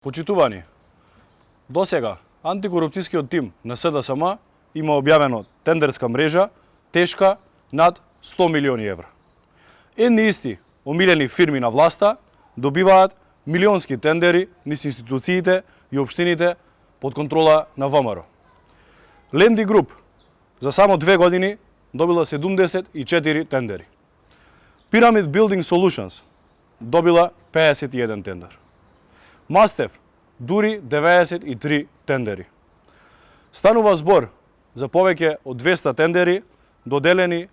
Почитувани, досега антикорупцијскиот тим на СДСМ има објавено тендерска мрежа тешка над 100 милиони евра. Едни исти омилени фирми на власта добиваат милионски тендери низ институциите и општините под контрола на ВМРО. Ленди Груп за само 2 години добила 74 тендери. Pyramid Building Solutions добила 51 тендер. Мастев дури 93 тендери. Станува збор за повеќе од 200 тендери доделени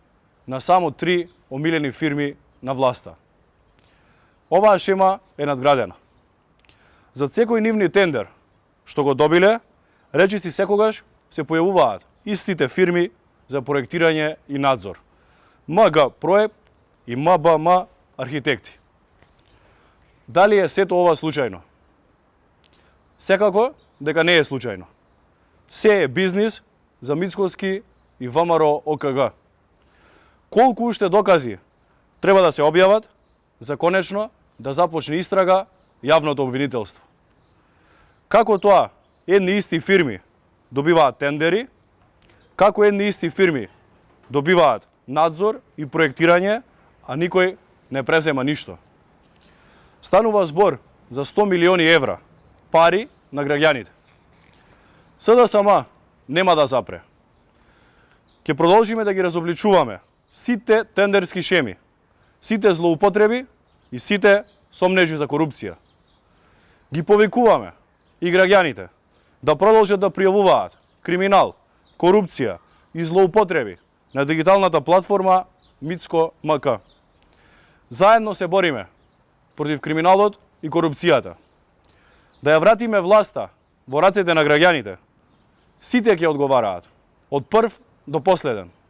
на само 3 омилени фирми на власта. Оваа шема е надградена. За секој нивни тендер што го добиле, речиси секогаш се појавуваат истите фирми за проектирање и надзор. МГ Проект и МБМ Архитекти. Дали е сето ова случајно? Секако дека не е случајно. Се е бизнис за Мицкоски и ВМРО ОКГ. Колку уште докази треба да се објават за конечно да започне истрага јавното обвинителство? Како тоа едни исти фирми добиваат тендери, како едни исти фирми добиваат надзор и проектирање, а никој не презема ништо? Станува збор за 100 милиони евра пари на граѓаните. СДСМ нема да запре. Ќе продолжиме да ги разобличуваме сите тендерски шеми, сите злоупотреби и сите сомнежи за корупција. Ги повикуваме и граѓаните да продолжат да пријавуваат криминал, корупција и злоупотреби на дигиталната платформа Мицко МК. Заедно се бориме против криминалот и корупцијата. Да ја вратиме власта во рацете на граѓаните. Сите ќе одговараат, од прв до последен.